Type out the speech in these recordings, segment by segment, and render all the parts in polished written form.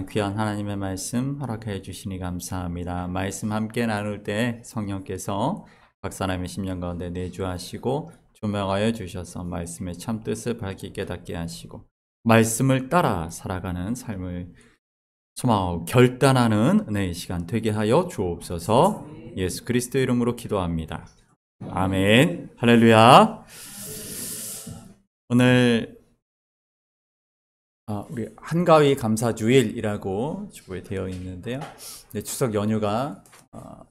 귀한 하나님의 말씀 허락해 주시니 감사합니다. 말씀 함께 나눌 때 성령께서 각 사람의 심령 가운데 내주하시고 조명하여 주셔서 말씀의 참 뜻을 밝히 깨닫게 하시고 말씀을 따라 살아가는 삶을 소망하고 결단하는 은혜의 시간 되게 하여 주옵소서. 예수 그리스도 이름으로 기도합니다. 아멘. 할렐루야. 오늘 우리 한가위 감사주일이라고 주보에 되어 있는데요. 추석 연휴가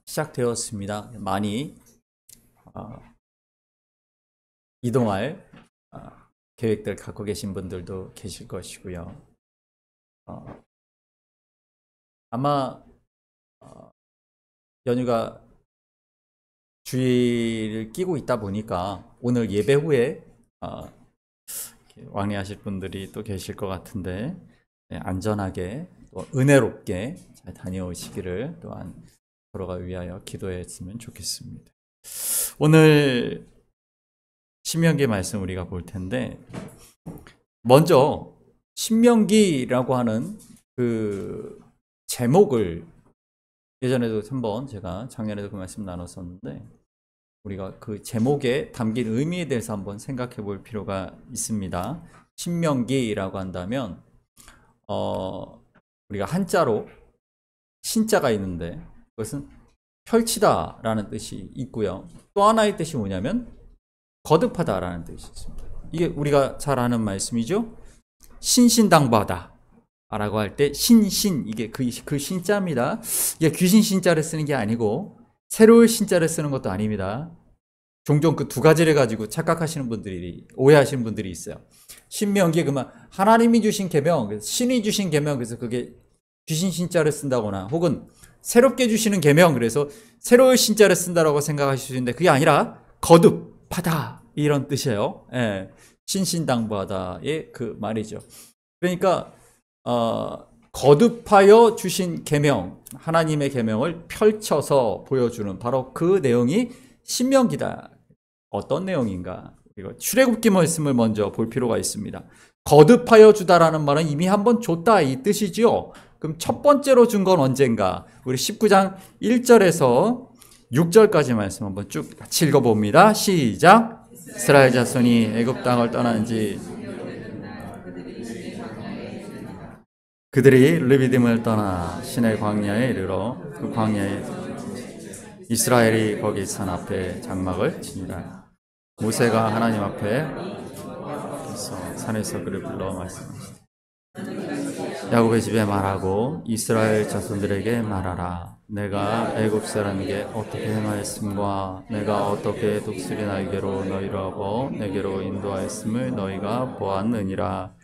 시작되었습니다. 많이 이동할 계획들 갖고 계신 분들도 계실 것이고요. 아마 연휴가 주일을 끼고 있다 보니까 오늘 예배 후에 왕래하실 분들이 또 계실 것 같은데 안전하게 또 은혜롭게 잘 다녀오시기를 또한 서로가 위하여 기도했으면 좋겠습니다. 오늘 신명기 말씀 우리가 볼 텐데 먼저 신명기라고 하는 그 제목을 예전에도 한번 제가 작년에도 그 말씀 나눴었는데 우리가 그 제목에 담긴 의미에 대해서 한번 생각해 볼 필요가 있습니다. 신명기라고 한다면 우리가 한자로 신자가 있는데 그것은 펼치다 라는 뜻이 있고요. 또 하나의 뜻이 뭐냐면 거듭하다 라는 뜻이 있습니다. 이게 우리가 잘 아는 말씀이죠. 신신당부하다 라고 할 때 신신, 이게 그 신자입니다. 이게 귀신 신자를 쓰는 게 아니고 새로운 신자를 쓰는 것도 아닙니다. 종종 그 두 가지를 가지고 착각하시는 분들이, 오해하시는 분들이 있어요. 신명기에 그만 하나님이 주신 계명, 신이 주신 계명, 그래서 그게 귀신 신자를 쓴다거나 혹은 새롭게 주시는 계명, 그래서 새로운 신자를 쓴다라고 생각하실 수 있는데 그게 아니라 거듭하다 이런 뜻이에요. 예, 신신당부하다의 그 말이죠. 그러니까 거듭하여 주신 계명, 하나님의 계명을 펼쳐서 보여주는 바로 그 내용이 신명기다. 어떤 내용인가? 이거 출애굽기 말씀을 먼저 볼 필요가 있습니다. 거듭하여 주다라는 말은 이미 한번 줬다 이 뜻이지요. 그럼 첫 번째로 준 건 언젠가? 우리 19장 1절에서 6절까지 말씀 한번 쭉 같이 읽어봅니다. 시작. 이스라엘 자손이 애굽 땅을 떠난 지 그들이 르비딤을 떠나 시내 광야에 이르러 그 광야에 이스라엘이 거기 산 앞에 장막을 치니라. 모세가 하나님 앞에 산에서 그를 불러 말씀하시되 야곱의 집에 말하고 이스라엘 자손들에게 말하라. 내가 애굽 사람에게 어떻게 행하였음과 내가 어떻게 독수리 날개로 너희를 업어 내게로 인도하였음을 너희가 보았느니라.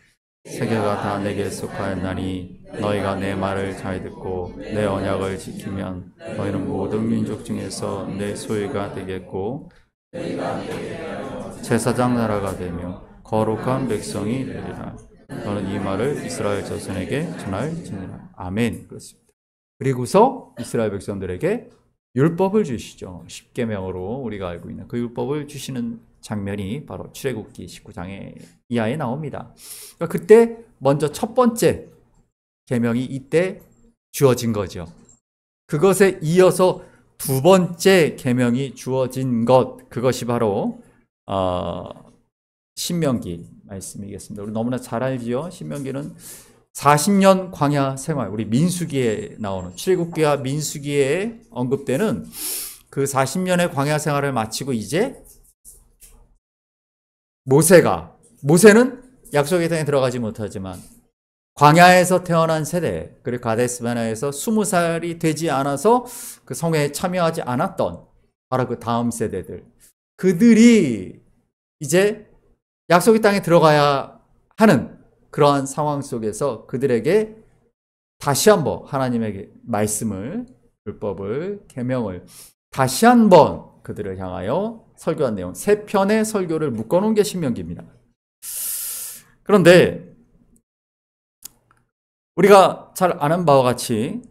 세계가 다 내게 속하였나니 너희가 내 말을 잘 듣고 내 언약을 지키면 너희는 모든 민족 중에서 내 소유가 되겠고 제사장 나라가 되며 거룩한 백성이 되리라. 너는 이 말을 이스라엘 자손에게 전할지니라. 아멘. 그렇습니다. 그리고서 이스라엘 백성들에게 율법을 주시죠. 십계명으로 우리가 알고 있는 그 율법을 주시는 장면이 바로 출애굽기 19장에 이하에 나옵니다. 그러니까 그때 먼저 첫 번째 계명이 이때 주어진 거죠. 그것에 이어서 두 번째 계명이 주어진 것, 그것이 바로 신명기 말씀이겠습니다. 우리 너무나 잘 알지요. 신명기는 40년 광야 생활, 우리 민수기에 나오는 출애굽기와 민수기에 언급되는 그 40년의 광야 생활을 마치고 이제 모세는 약속의 땅에 들어가지 못하지만 광야에서 태어난 세대, 그리고 가데스 바네아에서 20살이 되지 않아서 그 성회에 참여하지 않았던 바로 그 다음 세대들, 그들이 이제 약속의 땅에 들어가야 하는 그러한 상황 속에서 그들에게 다시 한번 하나님의 말씀을, 율법을, 계명을 다시 한번 그들을 향하여 설교한 내용, 3편의 설교를 묶어놓은 게 신명기입니다. 그런데 우리가 잘 아는 바와 같이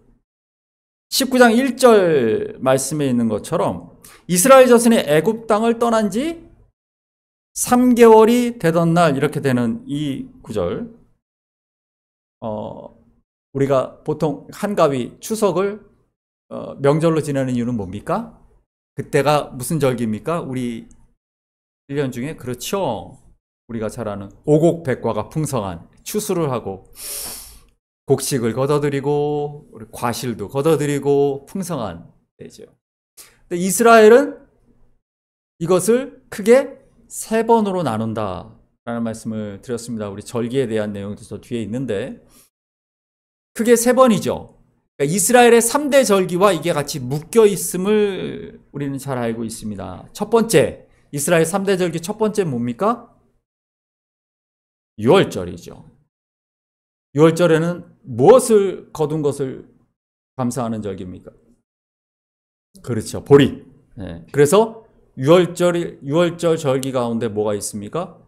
19장 1절 말씀에 있는 것처럼 이스라엘 자손이 애굽 땅을 떠난 지 3개월이 되던 날, 이렇게 되는 이 구절, 우리가 보통 한가위 추석을 명절로 지내는 이유는 뭡니까? 그때가 무슨 절기입니까? 우리 1년 중에. 그렇죠. 우리가 잘 아는 오곡백과가 풍성한 추수를 하고 곡식을 걷어들이고 과실도 걷어들이고 풍성한 때죠. 근데 이스라엘은 이것을 크게 세 번으로 나눈다 라는 말씀을 드렸습니다. 우리 절기에 대한 내용도 저 뒤에 있는데 크게 세 번이죠. 그러니까 이스라엘의 3대 절기와 이게 같이 묶여 있음을 우리는 잘 알고 있습니다. 첫 번째, 이스라엘 3대 절기 첫 번째 뭡니까? 유월절이죠. 유월절에는 무엇을 거둔 것을 감사하는 절기입니까? 그렇죠. 보리. 네. 그래서 유월절 절기 가운데 뭐가 있습니까?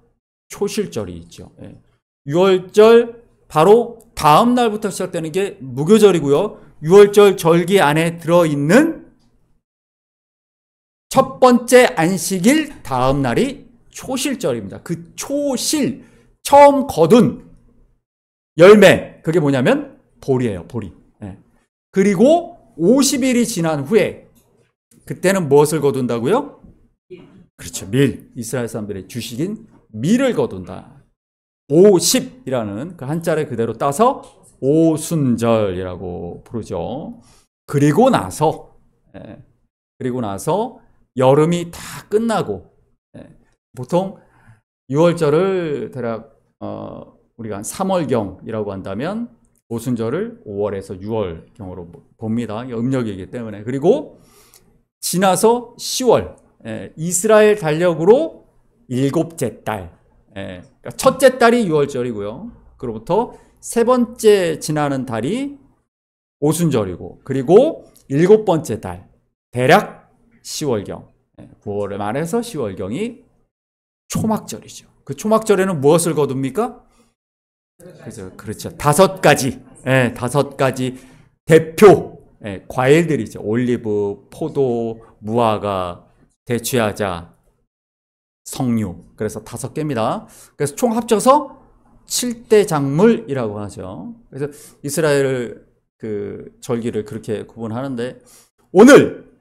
초실절이 있죠. 네. 유월절 바로 다음 날부터 시작되는 게 무교절이고요. 유월절 절기 안에 들어있는 첫 번째 안식일 다음 날이 초실절입니다. 그 초실, 처음 거둔 열매, 그게 뭐냐면 보리예요. 보리. 네. 그리고 50일이 지난 후에 그때는 무엇을 거둔다고요? 그렇죠. 밀. 이스라엘 사람들의 주식인 밀을 거둔다. 50이라는 그 한자를 그대로 따서 오순절이라고 부르죠. 그리고 나서 여름이 다 끝나고, 보통 6월절을 대략 우리가 3월경이라고 한다면 오순절을 5월에서 6월경으로 봅니다. 음력이기 때문에. 그리고 지나서 10월, 이스라엘 달력으로 7째 달, 그러니까 첫째 달이 6월절이고요. 그로부터 세 번째 지나는 달이 오순절이고, 그리고 7번째 달, 대략 10월경, 9월을 말해서 10월경이 초막절이죠. 그 초막절에는 무엇을 거둡니까? 그렇죠. 5가지, 5가지 대표 과일들이죠. 올리브, 포도, 무화과, 대추야자, 석류. 그래서 5개입니다. 그래서 총 합쳐서 7대 작물이라고 하죠. 그래서 이스라엘 그 절기를 그렇게 구분하는데, 오늘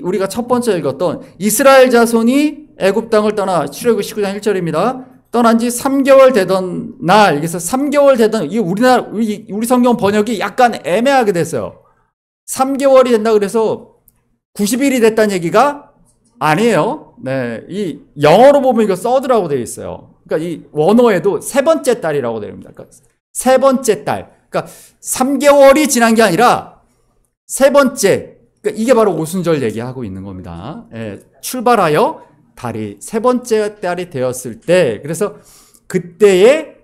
우리가 첫 번째 읽었던 이스라엘 자손이 애굽 땅을 떠나, 출애굽 19장 1절입니다. 떠난 지 3개월 되던 날, 여기서 3개월 되던, 우리 성경 번역이 약간 애매하게 됐어요. 3개월이 된다 그래서 90일이 됐다는 얘기가 아니에요. 네, 이 영어로 보면 이거 서드라고 되어 있어요. 그러니까 이 원어에도 세 번째 달이라고 되어 있습니다. 그러니까 세 번째 달. 그러니까 3개월이 지난 게 아니라 세 번째. 그러니까 이게 바로 오순절 얘기하고 있는 겁니다. 출발하여 달이 세 번째 달이 되었을 때, 그래서 그때에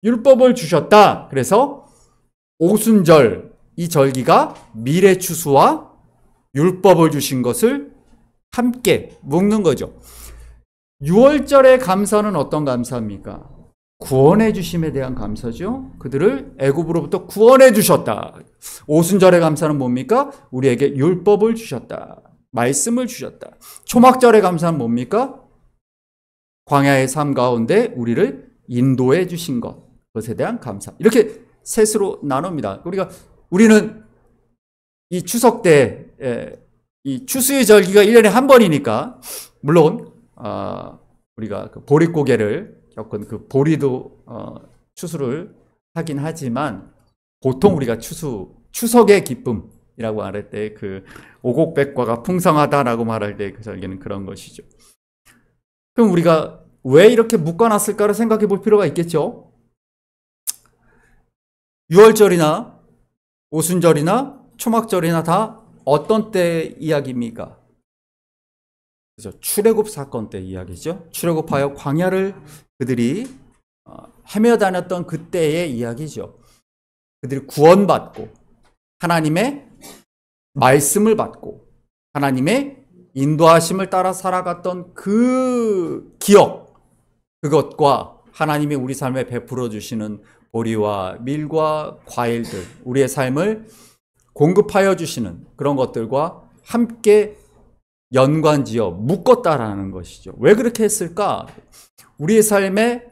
율법을 주셨다. 그래서 오순절, 이 절기가 미래 추수와 율법을 주신 것을 함께 묶는 거죠. 6월절의 감사는 어떤 감사입니까? 구원해 주심에 대한 감사죠. 그들을 애굽으로부터 구원해 주셨다. 오순절의 감사는 뭡니까? 우리에게 율법을 주셨다. 말씀을 주셨다. 초막절의 감사는 뭡니까? 광야의 삶 가운데 우리를 인도해 주신 것, 그것에 대한 감사. 이렇게 셋으로 나눕니다. 우리는 이 추석 때 이 추수의 절기가 1년에 한 번이니까, 물론 우리가 그 보릿고개를 겪은 그 보리도 추수를 하긴 하지만, 보통 우리가 추석의 기쁨이라고 말할 때 그 오곡백과가 풍성하다라고 말할 때 그 절기는 그런 것이죠. 그럼 우리가 왜 이렇게 묶어놨을까를 생각해 볼 필요가 있겠죠. 6월절이나 오순절이나 초막절이나 다 어떤 때 이야기입니까? 그렇죠. 출애굽 사건 때 이야기죠. 출애굽하여 광야를 그들이 헤매 다녔던 그때의 이야기죠. 그들이 구원받고 하나님의 말씀을 받고 하나님의 인도하심을 따라 살아갔던 그 기억, 그것과 하나님이 우리 삶에 베풀어 주시는 보리와 밀과 과일들, 우리의 삶을 공급하여 주시는 그런 것들과 함께 연관지어 묶었다라는 것이죠. 왜 그렇게 했을까? 우리의 삶에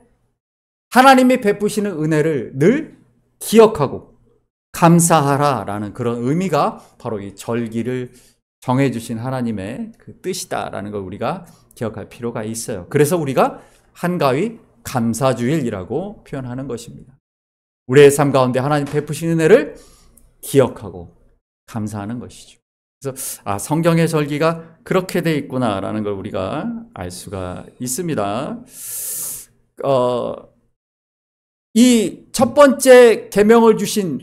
하나님이 베푸시는 은혜를 늘 기억하고 감사하라라는 그런 의미가 바로 이 절기를 정해주신 하나님의 그 뜻이다라는 걸 우리가 기억할 필요가 있어요. 그래서 우리가 한가위 감사주일이라고 표현하는 것입니다. 우리의 삶 가운데 하나님 베푸신 은혜를 기억하고 감사하는 것이죠. 그래서 성경의 절기가 그렇게 돼 있구나라는 걸 우리가 알 수가 있습니다. 이 첫 번째 계명을 주신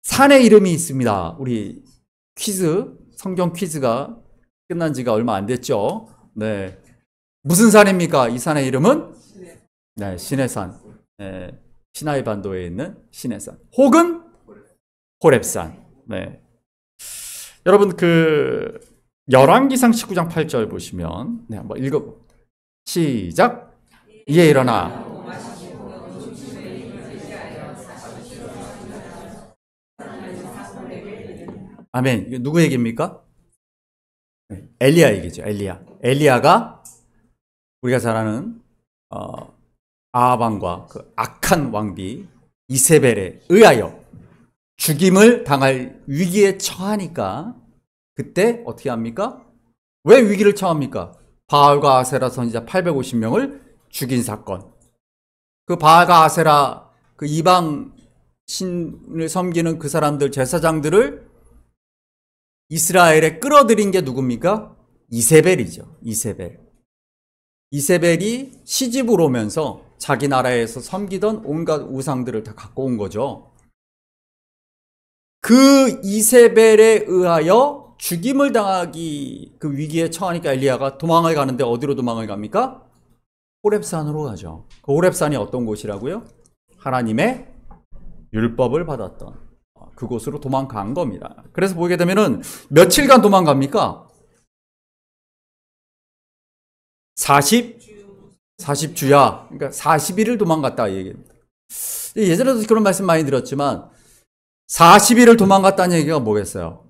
산의 이름이 있습니다. 우리 성경 퀴즈가 끝난 지가 얼마 안 됐죠. 네. 무슨 산입니까? 이 산의 이름은? 네, 시내산. 네, 시나이 반도에 있는 시내산. 혹은 호렙산. 네. 여러분 열왕기상 19장 8절 보시면 한번 읽어봅니다. 시작. 이에 일어나 아멘. 이게 누구 얘기입니까? 엘리야 얘기죠. 엘리야가 우리가 잘 아는 아합 왕과 그 악한 왕비 이세벨에 의하여 죽임을 당할 위기에 처하니까 그때 어떻게 합니까? 왜 위기를 처합니까? 바알과 아세라 선지자 850명을 죽인 사건. 그 바알과 아세라 그 이방 신을 섬기는 그 사람들 제사장들을 이스라엘에 끌어들인 게 누굽니까? 이세벨이죠. 이세벨이 시집을 오면서 자기 나라에서 섬기던 온갖 우상들을 다 갖고 온 거죠. 그 이세벨에 의하여 죽임을 당하기 그 위기에 처하니까 엘리야가 도망을 가는데 어디로 도망을 갑니까? 호렙산으로 가죠. 그 호렙산이 어떤 곳이라고요? 하나님의 율법을 받았던 그곳으로 도망간 겁니다. 그래서 보게 되면은 며칠간 도망갑니까? 40주야. 그러니까 40일을 도망갔다 이 얘기입니다. 예전에도 그런 말씀 많이 들었지만 40일을 도망갔다는 얘기가 뭐겠어요?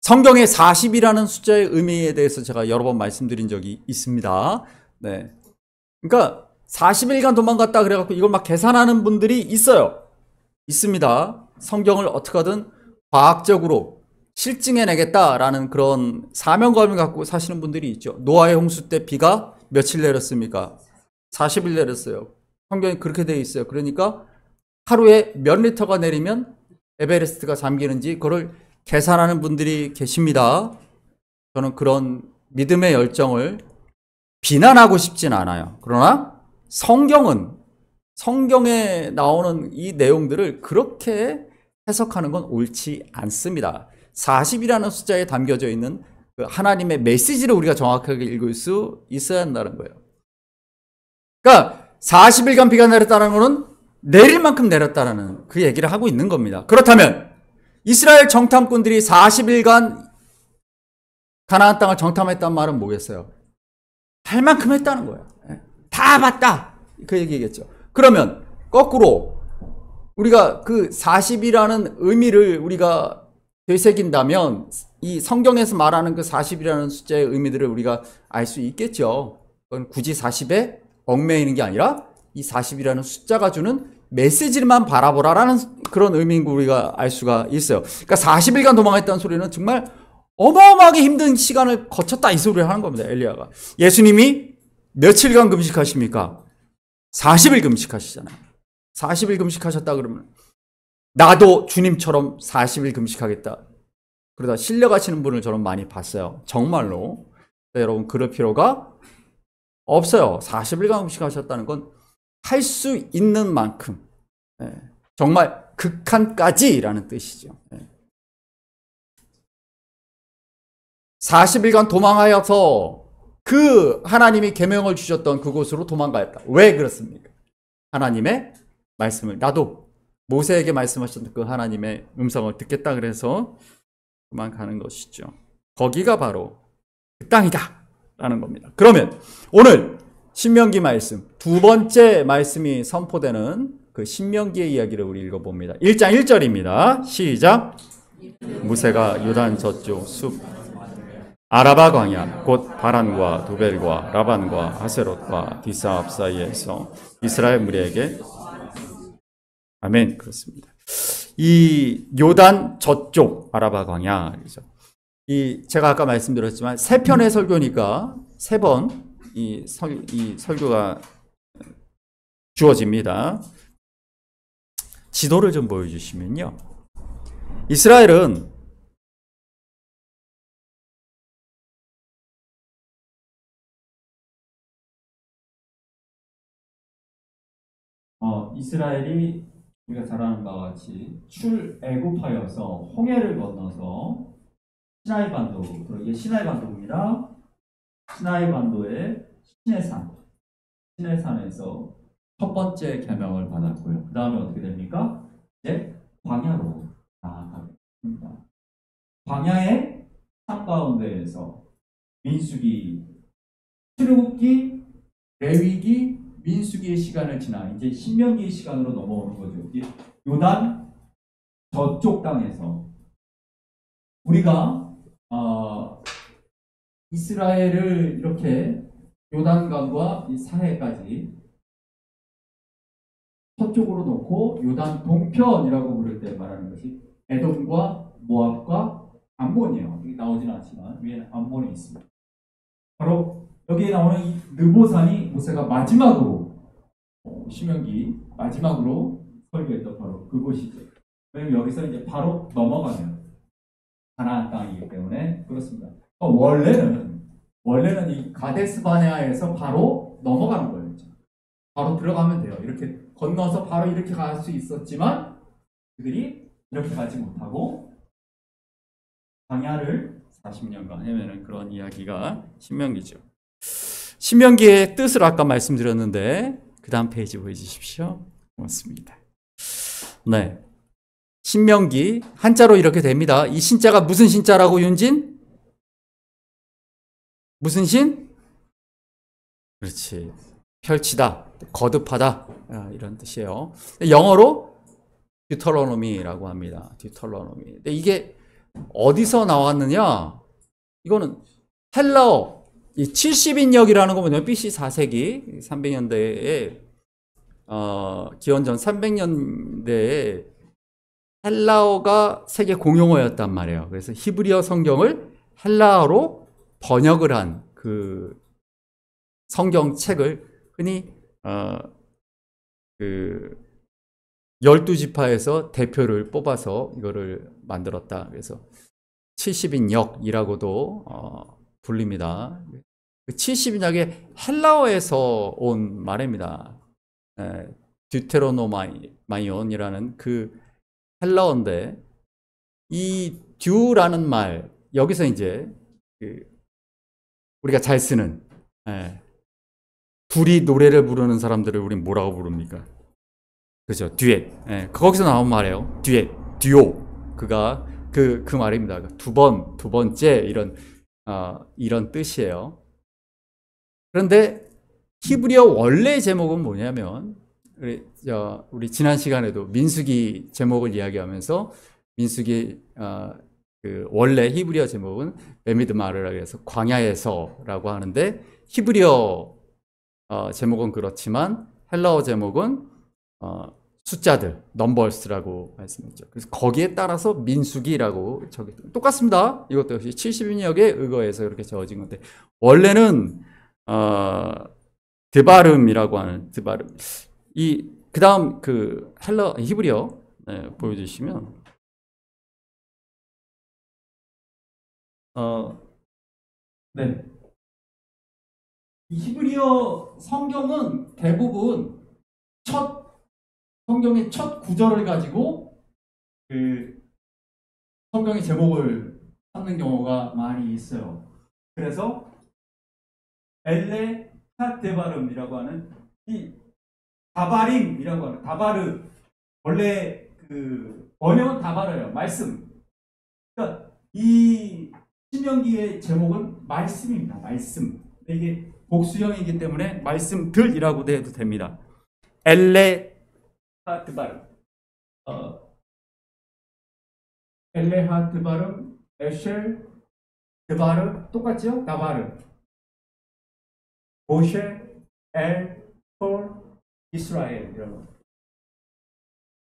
성경의 40이라는 숫자의 의미에 대해서 제가 여러 번 말씀드린 적이 있습니다. 네. 그러니까 40일간 도망갔다 그래갖고 이걸 막 계산하는 분들이 있습니다. 성경을 어떻게든 과학적으로 실증해내겠다라는 그런 사명감을 갖고 사시는 분들이 있죠. 노아의 홍수 때 비가 며칠 내렸습니까? 40일 내렸어요. 성경이 그렇게 되어 있어요. 그러니까 하루에 몇 리터가 내리면 에베레스트가 잠기는지 그걸 계산하는 분들이 계십니다. 저는 그런 믿음의 열정을 비난하고 싶진 않아요. 그러나 성경에 나오는 이 내용들을 그렇게 해석하는 건 옳지 않습니다. 40이라는 숫자에 담겨져 있는 그 하나님의 메시지를 우리가 정확하게 읽을 수 있어야 한다는 거예요. 그러니까 40일간 비가 내렸다는 것은 내릴 만큼 내렸다는 그 얘기를 하고 있는 겁니다. 그렇다면 이스라엘 정탐꾼들이 40일간 가나안 땅을 정탐했단 말은 뭐겠어요? 할 만큼 했다는 거예요. 다 봤다. 그 얘기겠죠. 그러면 거꾸로 우리가 그 40이라는 의미를 우리가 되새긴다면 이 성경에서 말하는 그 40이라는 숫자의 의미들을 우리가 알 수 있겠죠. 그건 굳이 40에 얽매이는 게 아니라 이 40이라는 숫자가 주는 메시지만 바라보라라는 그런 의미인 걸 우리가 알 수가 있어요. 그러니까 40일간 도망했다는 소리는 정말 어마어마하게 힘든 시간을 거쳤다 이 소리를 하는 겁니다. 엘리야가. 예수님이 며칠간 금식하십니까? 40일 금식하시잖아요. 40일 금식하셨다 그러면 나도 주님처럼 40일 금식하겠다. 그러다 실려가시는 분을 저는 많이 봤어요. 정말로. 여러분 그럴 필요가 없어요. 40일간 금식하셨다는 건 할 수 있는 만큼 정말 극한까지라는 뜻이죠. 40일간 도망하여서 그 하나님이 계명을 주셨던 그곳으로 도망가였다. 왜 그렇습니까? 하나님의 말씀을 나도 모세에게 말씀하셨던 그 하나님의 음성을 듣겠다 그래서 도망가는 것이죠. 거기가 바로 그 땅이다 라는 겁니다. 그러면 오늘 신명기 말씀 두 번째 말씀이 선포되는 그 신명기의 이야기를 우리 읽어봅니다. 1장 1절입니다. 시작. 무새가 요단 저쪽 숲 아라바 광야 곧 바란과 도벨과 라반과 하세롯과 디사압 사이에서 이스라엘 무리에게 아멘. 그렇습니다. 이 요단 저쪽 아라바 광야죠. 이 제가 아까 말씀드렸지만 세 편의 설교니까 세 번 이 설교가 주어집니다. 지도를 좀 보여주시면요. 이스라엘은 이스라엘이 우리가 잘 아는 바와 같이 출애굽하여서 홍해를 건너서 시나이 반도, 이게 시나이 반도입니다. 시나이 반도의 시내산에서 첫 번째 계명을 받았고요. 그 다음에 어떻게 됩니까? 이제 광야로 나아가게 됩니다. 광야의 한가운데에서 민수기, 출애굽기, 레위기, 민수기의 시간을 지나 이제 신명기의 시간으로 넘어오는 거죠. 요단 저쪽 땅에서 우리가 이스라엘을 이렇게 요단강과 이 사해까지 서쪽으로 놓고 요단 동편이라고 부를 때 말하는 것이 에돔과 모압과 암몬이에요. 여기 나오지는 않지만 위에는 암몬이 있습니다. 바로 여기에 나오는 이 느보산이 모세가 마지막으로 신명기 마지막으로 설교했던 바로 그곳이죠. 왜냐면 여기서 이제 바로 넘어가면 가나안 땅이기 때문에 그렇습니다. 원래는 이 가데스 바네아에서 바로 넘어가는 거예요. 바로 들어가면 돼요. 이렇게 건너서 바로 이렇게 갈 수 있었지만 그들이 이렇게 가지 못하고 광야를 40년간 헤매는 그런 이야기가 신명기죠. 신명기의 뜻을 아까 말씀드렸는데 그 다음 페이지 보여주십시오. 고맙습니다. 네, 신명기 한자로 이렇게 됩니다. 이 신자가 무슨 신자라고 윤진? 무슨 신? 그렇지. 펼치다, 거듭하다 이런 뜻이에요. 영어로 듀터로노미라고 합니다. 듀터로노미. 근데 이게 어디서 나왔느냐? 이거는 헬라어 이 70인역이라는 거 뭐냐면 BC 4세기 300년대에 기원전 300년대에 헬라어가 세계 공용어였단 말이에요. 그래서 히브리어 성경을 헬라어로 번역을 한 그 성경책을 흔히 그 12지파에서 대표를 뽑아서 이거를 만들었다. 그래서 70인역이라고도 불립니다. 70인역이 헬라어에서 온 말입니다. 듀테로노마이온이라는 그 헬라어인데 이 듀라는 말 여기서 이제 우리가 잘 쓰는 둘이 노래를 부르는 사람들을 우린 뭐라고 부릅니까? 그죠? 듀엣. 거기서 나온 말이에요. 듀엣, 듀오. 그가 그 말입니다. 두 번째 이런 뜻이에요. 그런데 히브리어 원래 제목은 뭐냐면 우리 지난 시간에도 민수기 제목을 이야기하면서 민수기 그 원래 히브리어 제목은 베미드마르라고 해서 광야에서라고 하는데 히브리어 제목은 그렇지만 헬라어 제목은 숫자들, 넘버스라고 말씀했죠. 그래서 거기에 따라서 민수기라고 똑같습니다. 이것도 역시 70인역에 의거해서 이렇게 적어진 건데 원래는 드바름이라고 하는 드바름. 그 다음 그 히브리어 보여주시면 네. 이 히브리어 성경은 대부분 성경의 첫 구절을 가지고 그 성경의 제목을 찾는 경우가 많이 있어요. 그래서 엘레 하데바름이라고 하는 이 다바림이라고 하는 다바르 원래 그 번역은 다바르예요. 말씀. 그러니까 이 신명기의 제목은 말씀입니다. 말씀. 이게 복수형이기 때문에 말씀들이라고도 해도 됩니다. 엘레 하트바름, 엘레 하트바름, 에쉘 드바르 똑같죠? 나바르. 모셰, 엘, 톨, 이스라엘 이런 거.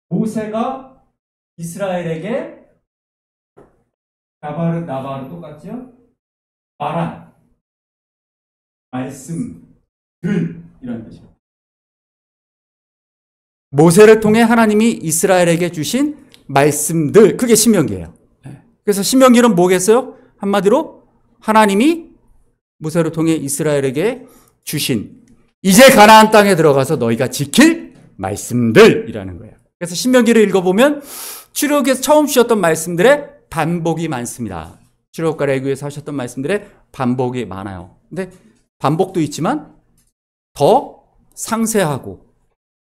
모세가 이스라엘에게 나바르 똑같죠? 말한 말씀들 이런 뜻이죠. 모세를 통해 하나님이 이스라엘에게 주신 말씀들, 그게 신명기예요. 그래서 신명기는 뭐겠어요? 한마디로 하나님이 모세를 통해 이스라엘에게 주신 이제 가나안 땅에 들어가서 너희가 지킬 말씀들이라는 거예요. 그래서 신명기를 읽어보면 출애굽에서 처음 주셨던 말씀들의 반복이 많습니다. 출애굽과 레위기에서 하셨던 말씀들의 반복이 많아요. 근데 반복도 있지만 더 상세하고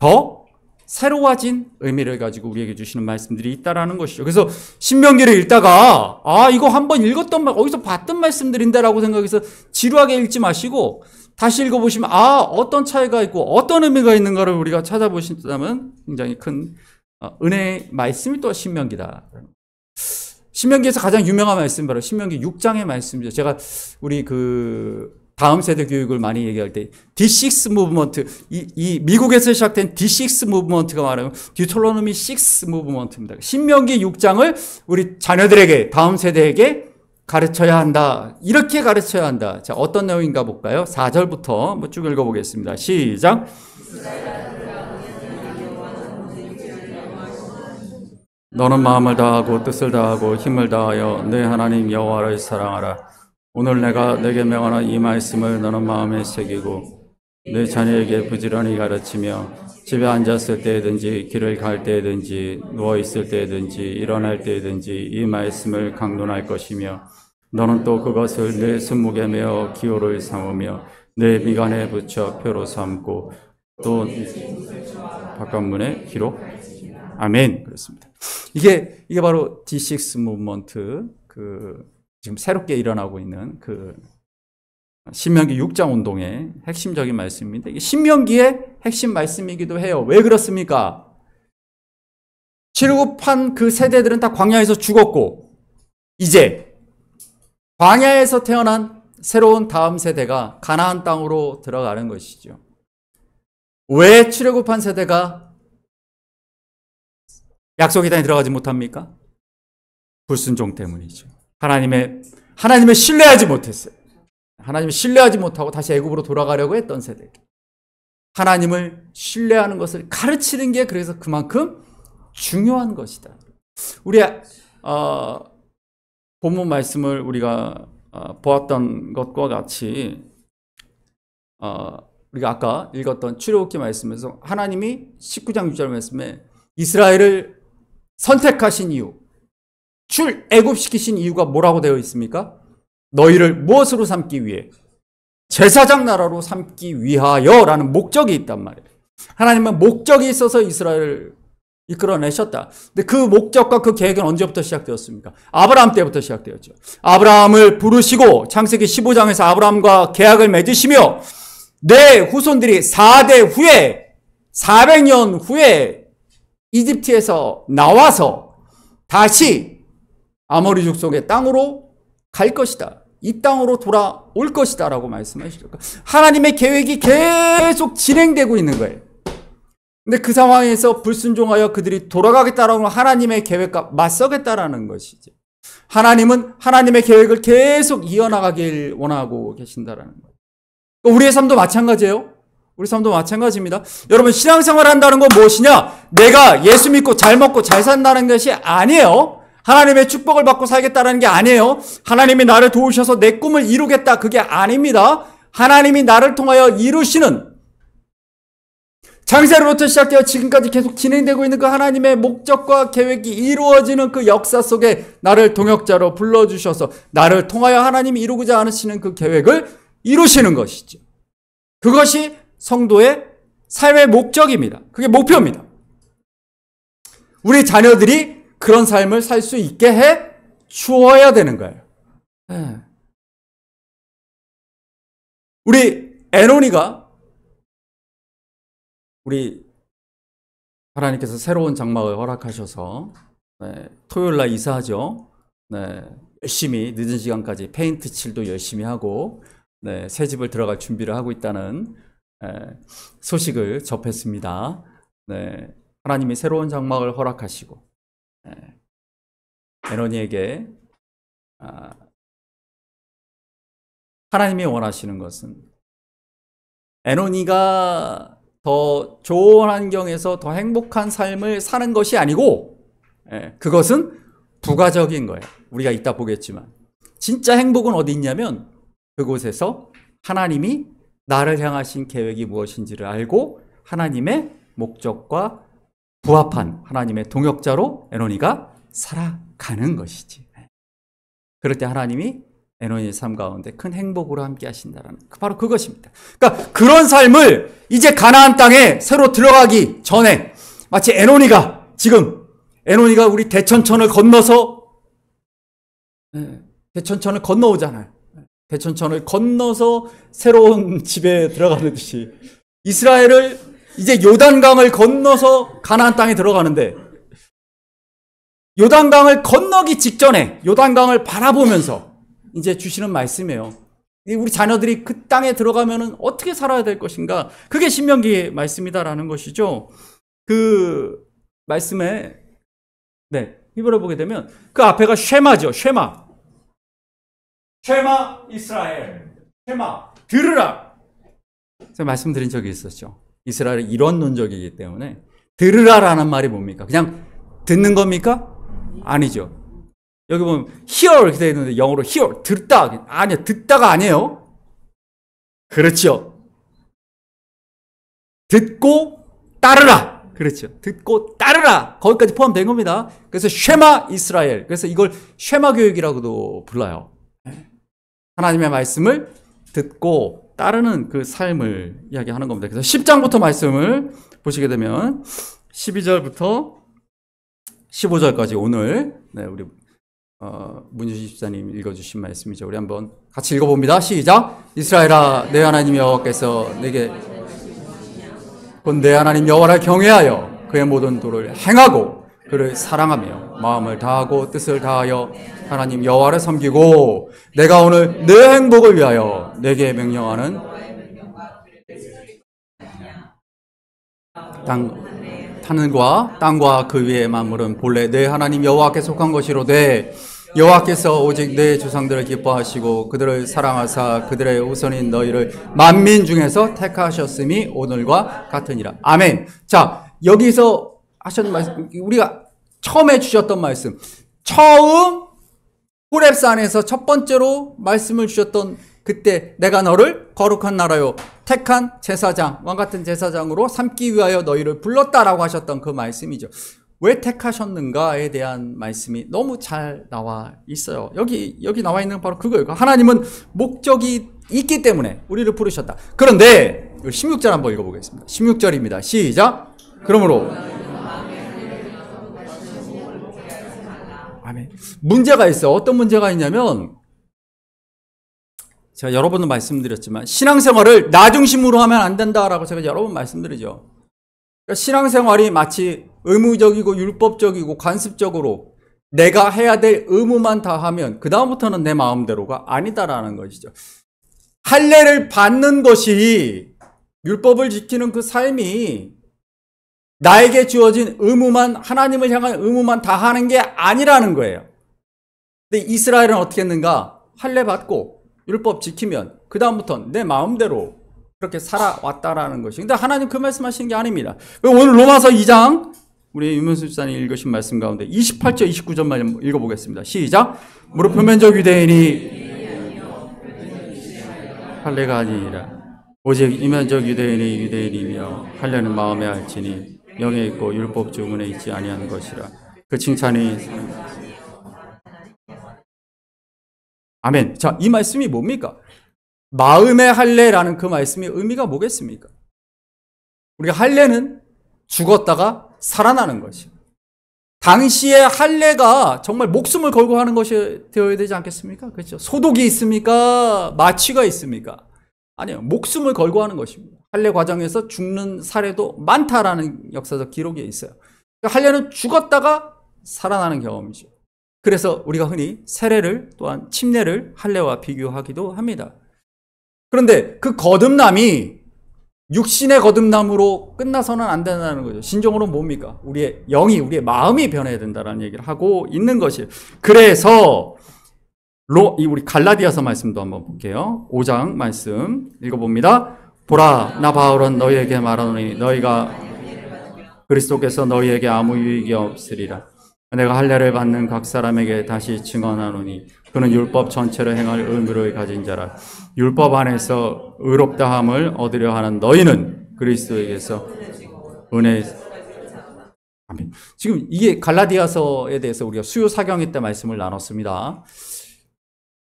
더 새로워진 의미를 가지고 우리에게 주시는 말씀들이 있다라는 것이죠. 그래서 신명기를 읽다가 이거 한번 읽었던 말, 어디서 봤던 말씀들인데 라고 생각해서 지루하게 읽지 마시고 다시 읽어보시면 어떤 차이가 있고 어떤 의미가 있는가를 우리가 찾아보신다면 굉장히 큰 은혜의 말씀이 또 신명기다. 신명기에서 가장 유명한 말씀이 바로 신명기 6장의 말씀이죠. 제가 우리 다음 세대 교육을 많이 얘기할 때 D6 무브먼트, 이 미국에서 시작된 D6 무브먼트가 말하면 듀토로노미 6 무브먼트입니다. 신명기 6장을 우리 자녀들에게, 다음 세대에게 가르쳐야 한다. 이렇게 가르쳐야 한다. 자, 어떤 내용인가 볼까요? 4절부터 한번 쭉 읽어보겠습니다. 시작. 너는 마음을 다하고 뜻을 다하고 힘을 다하여 내 하나님 여호와를 사랑하라. 오늘 내가 내게 명하는 이 말씀을 너는 마음에 새기고 내 자녀에게 부지런히 가르치며 집에 앉았을 때든지 길을 갈 때든지 누워있을 때든지 일어날 때든지 이 말씀을 강론할 것이며 너는 또 그것을 내 손목에 메어 기호를 삼으며 내 미간에 붙여 표로 삼고 또 바깥문에 기록. 아멘. 그렇습니다. 이게 바로 D6 무브먼트, 지금 새롭게 일어나고 있는 신명기 6장 운동의 핵심적인 말씀입니다. 이게 신명기의 핵심 말씀이기도 해요. 왜 그렇습니까? 출애굽한 그 세대들은 다 광야에서 죽었고 이제 광야에서 태어난 새로운 다음 세대가 가나안 땅으로 들어가는 것이죠. 왜 출애굽한 세대가 약속의 땅에 들어가지 못합니까? 불순종 때문이죠. 하나님을 신뢰하지 못했어요. 하나님을 신뢰하지 못하고 다시 애굽으로 돌아가려고 했던 세대. 하나님을 신뢰하는 것을 가르치는 게 그래서 그만큼 중요한 것이다. 우리 본문 말씀을 우리가 보았던 것과 같이 우리가 아까 읽었던 출애굽기 말씀에서 하나님이 19장 6절 말씀에 이스라엘을 선택하신 이유, 출애굽시키신 이유가 뭐라고 되어 있습니까? 너희를 무엇으로 삼기 위해? 제사장 나라로 삼기 위하여라는 목적이 있단 말이에요. 하나님은 목적이 있어서 이스라엘을 이끌어내셨다. 근데 그 목적과 그 계획은 언제부터 시작되었습니까? 아브라함 때부터 시작되었죠. 아브라함을 부르시고 창세기 15장에서 아브라함과 계약을 맺으시며 내 후손들이 4대 후에 400년 후에 이집트에서 나와서 다시 아모리 족속의 땅으로 갈 것이다. 이 땅으로 돌아올 것이다 라고 말씀하시죠. 하나님의 계획이 계속 진행되고 있는 거예요. 근데 그 상황에서 불순종하여 그들이 돌아가겠다라고 하나님의 계획과 맞서겠다라는 것이죠. 하나님은 하나님의 계획을 계속 이어나가길 원하고 계신다라는 거예요. 우리의 삶도 마찬가지예요. 우리 삶도 마찬가지입니다. 여러분, 신앙생활 한다는 건 무엇이냐? 내가 예수 믿고 잘 먹고 잘 산다는 것이 아니에요. 하나님의 축복을 받고 살겠다는 게 아니에요. 하나님이 나를 도우셔서 내 꿈을 이루겠다, 그게 아닙니다. 하나님이 나를 통하여 이루시는, 창세로부터 시작되어 지금까지 계속 진행되고 있는 그 하나님의 목적과 계획이 이루어지는 그 역사 속에 나를 동역자로 불러주셔서 나를 통하여 하나님이 이루고자 하시는 그 계획을 이루시는 것이죠. 그것이 성도의 삶의 목적입니다. 그게 목표입니다. 우리 자녀들이 그런 삶을 살 수 있게 해 주어야 되는 거예요. 우리 에논이가 우리 하나님께서 새로운 장막을 허락하셔서 토요일 날 이사하죠. 네, 열심히 늦은 시간까지 페인트 칠도 열심히 하고 네, 새 집을 들어갈 준비를 하고 있다는 소식을 접했습니다. 네, 하나님이 새로운 장막을 허락하시고 에노니에게 하나님이 원하시는 것은 에노니가 더 좋은 환경에서 더 행복한 삶을 사는 것이 아니고 그것은 부가적인 거예요. 우리가 이따 보겠지만 진짜 행복은 어디 있냐면 그곳에서 하나님이 나를 향하신 계획이 무엇인지를 알고 하나님의 목적과 부합한 하나님의 동역자로 에노니가 살아가는 것이지. 그럴 때 하나님이 에노니의 삶 가운데 큰 행복으로 함께 하신다라는 바로 그것입니다. 그러니까 그런 삶을 이제 가나안 땅에 새로 들어가기 전에 마치 에노니가 지금 에노니가 우리 대천천을 건너서 대천천을 건너오잖아요. 대천천을 건너서 새로운 집에 들어가듯이 이스라엘을 이제 요단강을 건너서 가나안 땅에 들어가는데 요단강을 건너기 직전에 요단강을 바라보면서 이제 주시는 말씀이에요. 우리 자녀들이 그 땅에 들어가면은 어떻게 살아야 될 것인가? 그게 신명기의 말씀이다라는 것이죠. 그 말씀에 히브리어 보게 되면 그 앞에가 쉐마죠. 쉐마 이스라엘. 쉐마 들으라. 제가 말씀드린 적이 있었죠. 이스라엘의 이론론적이기 때문에 들으라라는 말이 뭡니까? 그냥 듣는 겁니까? 아니죠. 여기 보면 hear 이렇게 되어 있는데 영어로 hear 듣다 아니요 듣다가 아니에요. 그렇죠. 듣고 따르라. 그렇죠. 듣고 따르라. 거기까지 포함된 겁니다. 그래서 쉐마 이스라엘. 그래서 이걸 쉐마 교육이라고도 불러요. 하나님의 말씀을 듣고 따르는 그 삶을 이야기하는 겁니다. 그래서 10장부터 말씀을 보시게 되면 12절부터 15절까지 오늘 우리 문유시 집사님 읽어주신 말씀이죠. 우리 한번 같이 읽어봅니다. 시작. 이스라엘아 내 하나님 여호와께서 내게 곧 내 하나님 여호와를 경외하여 그의 모든 도를 행하고 그를 사랑하며 마음을 다하고 뜻을 다하여 하나님 여호와를 섬기고 내가 오늘 내 행복을 위하여 내게 명령하는 하늘과 땅과 그 위의 만물은 본래 내 하나님 여호와께 속한 것이로되 여호와께서 오직 내 조상들을 기뻐하시고 그들을 사랑하사 그들의 우선인 너희를 만민 중에서 택하셨음이 오늘과 같으니라. 아멘. 자, 여기서 하셨던 말씀, 우리가 처음에 주셨던 말씀, 처음 호렙산에서 첫 번째로 말씀을 주셨던 그때 내가 너를 거룩한 나라요 택한 제사장 왕 같은 제사장으로 삼기 위하여 너희를 불렀다라고 하셨던 그 말씀이죠. 왜 택하셨는가에 대한 말씀이 너무 잘 나와 있어요. 여기 나와 있는 바로 그거예요. 하나님은 목적이 있기 때문에 우리를 부르셨다. 그런데 16절 한번 읽어보겠습니다. 16절입니다. 시작. 그러므로 아멘. 문제가 있어요. 어떤 문제가 있냐면 제가 여러 번도 말씀드렸지만 신앙생활을 나 중심으로 하면 안 된다라고 제가 여러 번 말씀드리죠. 그러니까 신앙생활이 마치 의무적이고 율법적이고 관습적으로 내가 해야 될 의무만 다 하면 그 다음부터는 내 마음대로가 아니다라는 것이죠. 할례를 받는 것이 율법을 지키는 그 삶이 나에게 주어진 의무만 하나님을 향한 의무만 다 하는 게 아니라는 거예요. 근데 이스라엘은 어떻게 했는가? 할례 받고 율법 지키면 그 다음부터는 내 마음대로 그렇게 살아왔다라는 것이. 근데 하나님 그 말씀하시는 게 아닙니다. 오늘 로마서 2장 우리 유명수 집사님 읽으신 말씀 가운데 28절 29절만 읽어보겠습니다. 시작. 무릇 표면적 유대인이 할례가 아니라 오직 이면적 유대인이 유대인이며 할례는 마음에 알지니 영에 있고 율법 주문에 있지 아니하는 것이라. 그 칭찬이 아멘. 자, 이 말씀이 뭡니까? 마음의 할례라는 그 말씀의 의미가 뭐겠습니까? 우리가 할례는 죽었다가 살아나는 것이에요. 당시에 할례가 정말 목숨을 걸고 하는 것이 되어야 되지 않겠습니까? 그렇죠? 소독이 있습니까? 마취가 있습니까? 아니요. 목숨을 걸고 하는 것입니다. 할례 과정에서 죽는 사례도 많다라는 역사적 기록이 있어요. 할례는 죽었다가 살아나는 경험이죠. 그래서 우리가 흔히 세례를 또한 침례를 할례와 비교하기도 합니다. 그런데 그 거듭남이 육신의 거듭남으로 끝나서는 안 된다는 거죠. 신종으로 뭡니까? 우리의 영이, 우리의 마음이 변해야 된다는 얘기를 하고 있는 것이에요. 그래서 우리 갈라디아서 말씀도 한번 볼게요. 5장 말씀 읽어봅니다. 보라, 나 바울은 너희에게 말하노니 너희가 그리스도께서 너희에게 아무 유익이 없으리라. 내가 할례를 받는 각 사람에게 다시 증언하노니 그는 율법 전체를 행할 의무를 가진 자라. 율법 안에서 의롭다함을 얻으려 하는 너희는 그리스도에게서 은혜. 아멘. 지금 이게 갈라디아서에 대해서 우리가 수요 사경회 때 말씀을 나눴습니다.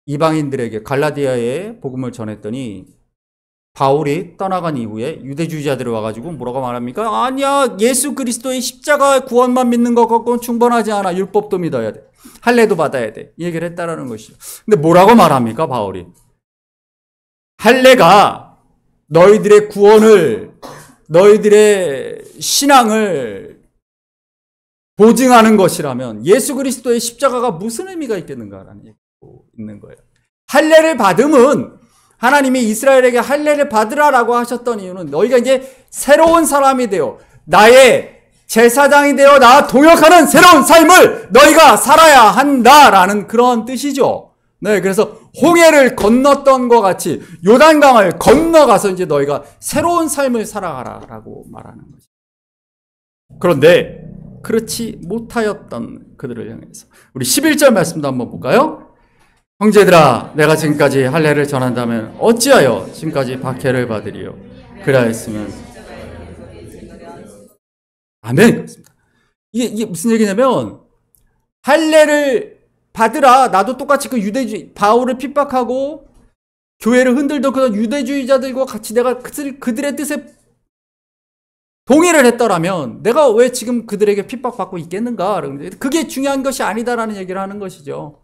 이방인들에게 갈라디아에 복음을 전했더니 바울이 떠나간 이후에 유대주의자들이 와가지고 뭐라고 말합니까? 아니야, 예수 그리스도의 십자가 구원만 믿는 것 갖고는 충분하지 않아. 율법도 믿어야 돼. 할례도 받아야 돼. 이 얘기를 했다라는 것이죠. 근데 뭐라고 말합니까, 바울이? 할례가 너희들의 구원을, 너희들의 신앙을 보증하는 것이라면 예수 그리스도의 십자가가 무슨 의미가 있겠는가라는 얘기가 있는 거예요. 할례를 받음은 하나님이 이스라엘에게 할례를 받으라라고 하셨던 이유는 너희가 이제 새로운 사람이 되어 나의 제사장이 되어 나 동역하는 새로운 삶을 너희가 살아야 한다라는 그런 뜻이죠. 네, 그래서 홍해를 건넜던 것 같이 요단강을 건너가서 이제 너희가 새로운 삶을 살아가라라고 말하는 거죠. 그런데 그렇지 못하였던 그들을 향해서 우리 11절 말씀도 한번 볼까요? 형제들아, 내가 지금까지 할례를 전한다면 어찌하여 지금까지 박해를 받으리요? 그라했으면. 아멘. 그렇습니다. 이게 무슨 얘기냐면 할례를 받으라. 나도 똑같이 그 유대주의 바울을 핍박하고 교회를 흔들던 그런 유대주의자들과 같이 내가 그들의 뜻에 동의를 했더라면 내가 왜 지금 그들에게 핍박받고 있겠는가? 그게 중요한 것이 아니다라는 얘기를 하는 것이죠.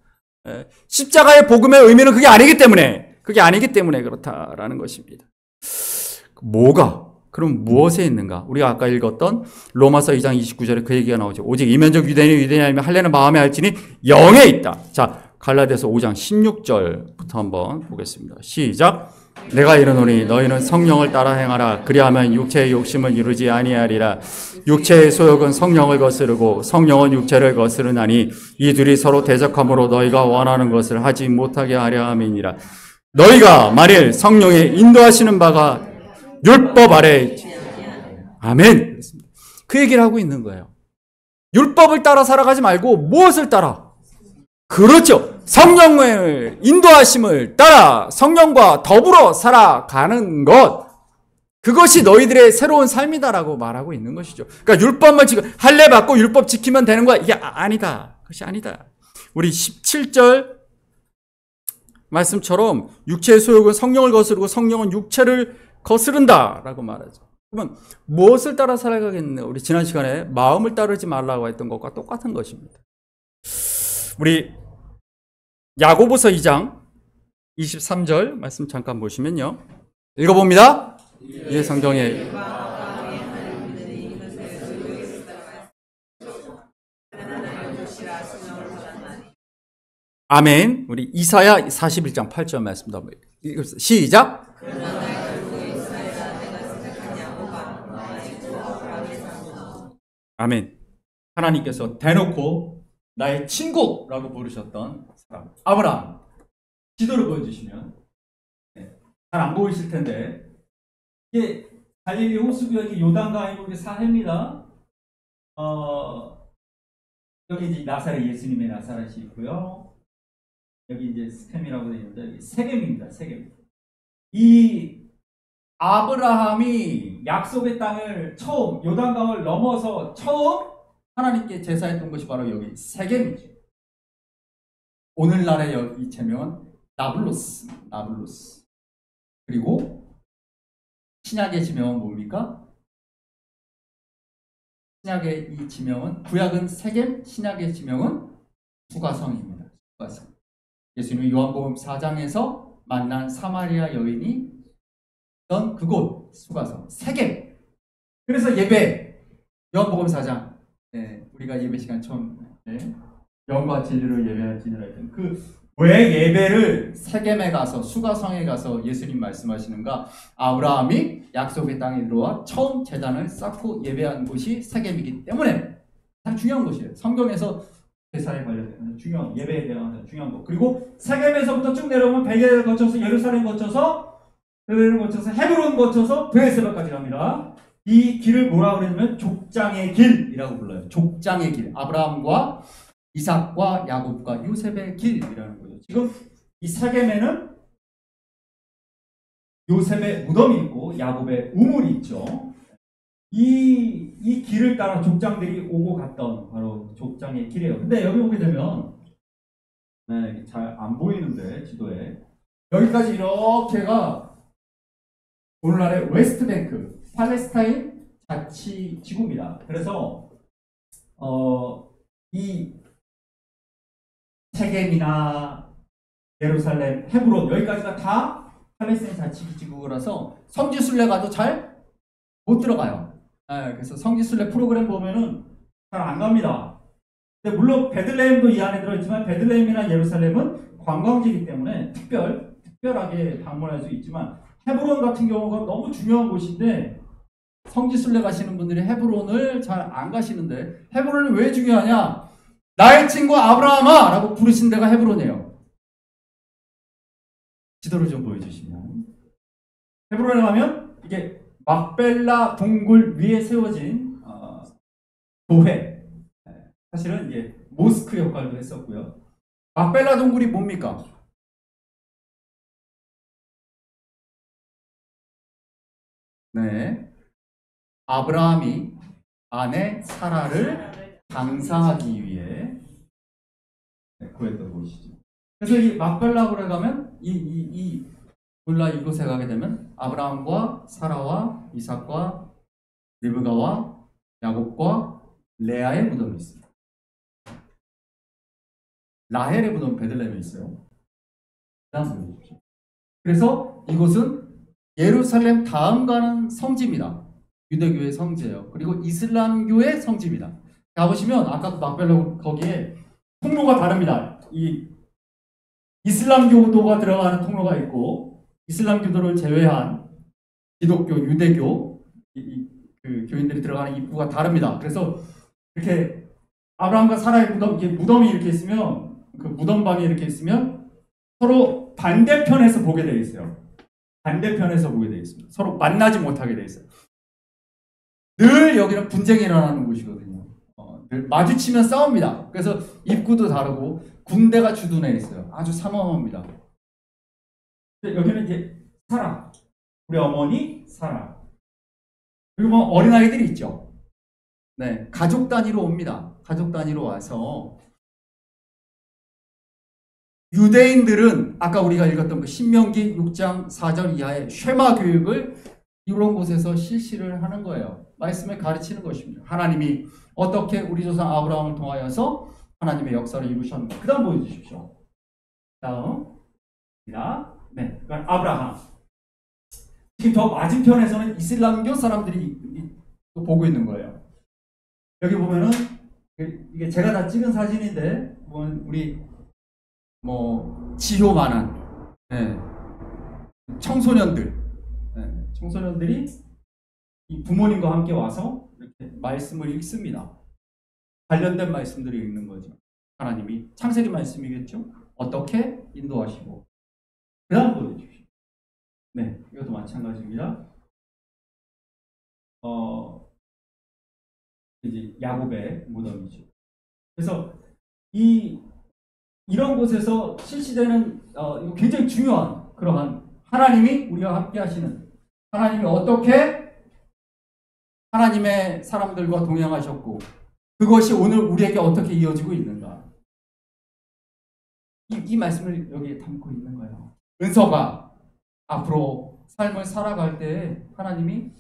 십자가의 복음의 의미는 그게 아니기 때문에 그렇다라는 것입니다. 그럼 무엇에 있는가? 우리가 아까 읽었던 로마서 2장 29절에 그 얘기가 나오죠. 오직 이면적 유대인이 아니면 할례는 마음에 할지니 영에 있다. 자, 갈라디아서 5장 16절부터 한번 보겠습니다. 시작. 내가 이르노니 너희는 성령을 따라 행하라. 그리하면 육체의 욕심을 이루지 아니하리라. 육체의 소욕은 성령을 거스르고 성령은 육체를 거스르나니 이 둘이 서로 대적함으로 너희가 원하는 것을 하지 못하게 하려 함이니라. 너희가 만일 성령의 인도하시는 바가 율법 아래에 있지. 아멘. 그 얘기를 하고 있는 거예요. 율법을 따라 살아가지 말고 무엇을 따라? 그렇죠. 성령의 인도하심을 따라 성령과 더불어 살아가는 것. 그것이 너희들의 새로운 삶이다라고 말하고 있는 것이죠. 그러니까 율법만 지금 할례 받고 율법 지키면 되는 거야. 이게 아니다. 그것이 아니다. 우리 17절 말씀처럼 육체의 소욕은 성령을 거스르고 성령은 육체를 거스른다라고 말하죠. 그러면 무엇을 따라 살아가겠느냐? 우리 지난 시간에 마음을 따르지 말라고 했던 것과 똑같은 것입니다. 우리 야고보서 2장 23절 말씀 잠깐 보시면요. 읽어봅니다. 이 성경에 아멘. 우리 이사야 41장 8절 말씀도 한번 읽읍시다. 시작. 아멘. 하나님께서 대놓고 나의 친구라고 부르셨던 사람 아브라함 지도를 보여주시면 잘 안 보이실 텐데 이게 갈릴리 호수구역이 요단강이고 사해입니다. 여기 이제 나사렛 예수님의 나사렛이 있고요. 여기 이제 스켐이라고 되어 있는데 여기 세겜입니다. 세겜. 이 아브라함이 약속의 땅을 처음 요단강을 넘어서 처음 하나님께 제사했던 것이 바로 여기 세겜이죠. 오늘날의 이 제명은 나블루스. 그리고 신약의 지명은 뭡니까? 신약의 이 지명은 구약은 세겜, 신약의 지명은 수가성입니다. 수가성. 예수님이 요한복음 4장에서 만난 사마리아 여인이 있던 그곳 수가성 세겜. 그래서 예배 요한복음 4장 우리가 예배 시간 처음 영과 진리로 예배하지니라 했던 그 왜 예배를 세겜에 가서 수가성에 가서 예수님 말씀하시는가? 아브라함이 약속의 땅에 들어와 처음 제단을 쌓고 예배한 곳이 세겜이기 때문에 가장 중요한 곳이에요. 성경에서 제사에 관련된 중요한 예배에 대한 중요한 것. 그리고 세겜에서부터 쭉 내려오면 베델을 거쳐서 예루살렘 거쳐서 베델을 거쳐서 헤브론 거쳐서 브에세바까지 갑니다. 이 길을 뭐라고 그러냐면 족장의 길이라고 불러요. 족장의 길. 아브라함과 이삭과 야곱과 요셉의 길이라는 거죠. 지금 이 세겜에는 요셉의 무덤이 있고 야곱의 우물이 있죠. 이 길을 따라 족장들이 오고 갔던 바로 족장의 길이에요. 근데 여기 오게 되면 네, 잘 안 보이는데 지도에 여기까지 이렇게가 오늘날의 웨스트뱅크 팔레스타인 자치지구입니다. 그래서 이 세겜이나 예루살렘, 헤브론 여기까지가 다 팔레스타인 자치지구라서 성지순례 가도 잘 못 들어가요. 네, 그래서 성지순례 프로그램 보면은 잘 안 갑니다. 근데 물론 베들레헴도 이 안에 들어있지만 베들레헴이나 예루살렘은 관광지이기 때문에 특별하게 방문할 수 있지만 헤브론 같은 경우가 너무 중요한 곳인데 성지순례 가시는 분들이 헤브론을 잘 안 가시는데 헤브론이 왜 중요하냐? 나의 친구 아브라함아! 라고 부르신 데가 헤브론이에요. 지도를 좀 보여주시면 헤브론에 가면 이게 막벨라 동굴 위에 세워진 교회 사실은 이제 모스크 역할도 했었고요. 막벨라 동굴이 뭡니까? 네, 아브라함이 아내 사라를 장사하기 위해 구했던 곳이죠. 그래서 이 막벨라굴에 가면 몰라 이곳에 가게 되면 아브라함과 사라와 이삭과 리브가와 야곱과 레아의 무덤이 있습니다. 라헬의 무덤 베들레헴에 있어요. 다음 보십시오. 그래서 이곳은 예루살렘 다음 가는 성지입니다. 유대교의 성지예요. 그리고 이슬람교의 성지입니다. 가보시면 아까 막벨라 거기에 통로가 다릅니다. 이 이슬람교도가 들어가는 통로가 있고 이슬람교도를 제외한 기독교, 유대교 그 교인들이 들어가는 입구가 다릅니다. 그래서 이렇게 아브라함과 사라의 무덤이 이렇게 있으면 그 무덤방이 이렇게 있으면 서로 반대편에서 보게 되어 있어요. 반대편에서 보게 되어 있습니다. 서로 만나지 못하게 되어 있어요. 늘 여기는 분쟁이 일어나는 곳이거든요. 늘 마주치면 싸웁니다. 그래서 입구도 다르고 군대가 주둔해 있어요. 아주 삼엄합니다. 여기는 이제 사라, 우리 어머니 사라. 그리고 뭐 어린아이들이 있죠. 네, 가족 단위로 옵니다. 가족 단위로 와서 유대인들은 아까 우리가 읽었던 그 신명기 6장 4절 이하의 쉐마 교육을 이런 곳에서 실시를 하는 거예요. 말씀을 가르치는 것입니다. 하나님이 어떻게 우리 조상 아브라함을 통하여서 하나님의 역사를 이루셨는가. 그 다음 보여주십시오. 다음입니다. 네, 그러니까 아브라함. 지금 저 맞은편에서는 이슬람교 사람들이 보고 있는 거예요. 여기 보면은 이게 제가 다 찍은 사진인데 우리 뭐 지효만한 청소년들이 이 부모님과 함께 와서 이렇게 말씀을 읽습니다. 관련된 말씀들을 읽는 거죠. 하나님이 창세기 말씀이겠죠. 어떻게 인도하시고 그 다음 보여주십시오. 네, 이것도 마찬가지입니다. 이제 야곱의 무덤이죠. 그래서 이런 곳에서 실시되는 이거 굉장히 중요한 그러한 하나님이 우리와 함께 하시는 하나님이 어떻게 하나님의 사람들과 동행하셨고 그것이 오늘 우리에게 어떻게 이어지고 있는가. 이 말씀을 여기에 담고 있는 거예요. 은서가 앞으로 삶을 살아갈 때 하나님이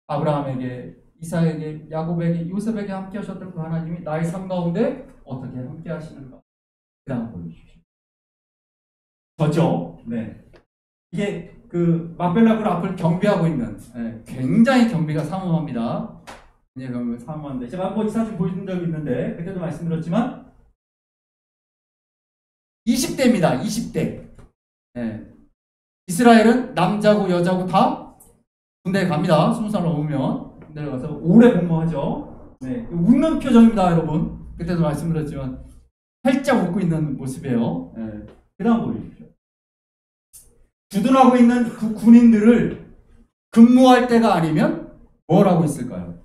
아브라함에게, 이삭에게, 야곱에게, 요셉에게 함께 하셨던 그 하나님이 나의 삶 가운데 어떻게 함께 하시는가. 그 다음 보여주십시오. 저죠. 네. 이게 그 막벨라굴 앞을 경비하고 있는 굉장히 경비가 삼엄합니다. 굉장히 경비가 삼엄한데 제가 한번 이 사진 보여준 적이 있는데 그때도 말씀드렸지만 20대입니다. 20대. 네. 이스라엘은 남자고 여자고 다 군대에 갑니다. 20살 넘으면 군대에 가서 오래 복무하죠. 네. 웃는 표정입니다, 여러분. 그때도 말씀드렸지만 활짝 웃고 있는 모습이에요. 네. 그 다음 보여주십시오. 주둔하고 있는 그 군인들을 근무할 때가 아니면 뭘 하고 있을까요?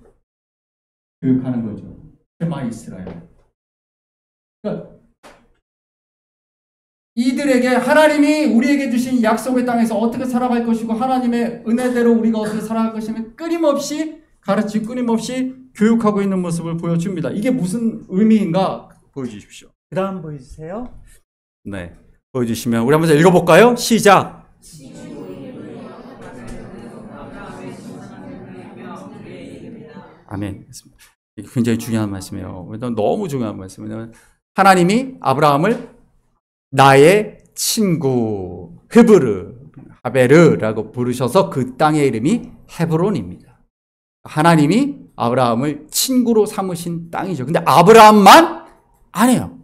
교육하는 거죠. 쉐마 이스라엘. 그러니까 이들에게 하나님이 우리에게 주신 약속의 땅에서 어떻게 살아갈 것이고 하나님의 은혜대로 우리가 어떻게 살아갈 것이면 끊임없이 가르치고 끊임없이 교육하고 있는 모습을 보여줍니다. 이게 무슨 의미인가 보여주십시오. 그 다음 보여주세요. 네, 보여주시면 우리 한번 읽어볼까요? 시작. 아멘. 이게 굉장히 중요한 말씀이에요. 너무 중요한 말씀이에요. 하나님이 아브라함을 나의 친구 헤브르 하베르라고 부르셔서 그 땅의 이름이 헤브론입니다. 하나님이 아브라함을 친구로 삼으신 땅이죠. 근데 아브라함만 아니에요.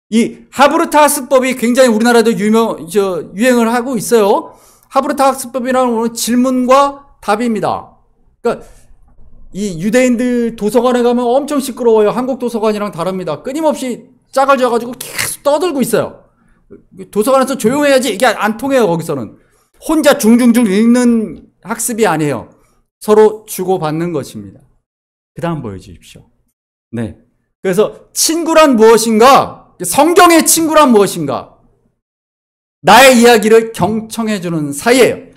이 하브르타 학습법이 굉장히 우리나라도 유행을 하고 있어요. 하브르타 학습법이라는 건 질문과 답입니다. 그러니까 이 유대인들 도서관에 가면 엄청 시끄러워요. 한국 도서관이랑 다릅니다. 끊임없이 짝을 지어가지고 계속 떠들고 있어요. 도서관에서 조용해야지 이게 안 통해요. 거기서는 혼자 중중중 읽는 학습이 아니에요. 서로 주고받는 것입니다. 그 다음 보여주십시오. 네. 그래서 친구란 무엇인가? 성경의 친구란 무엇인가? 나의 이야기를 경청해주는 사이예요.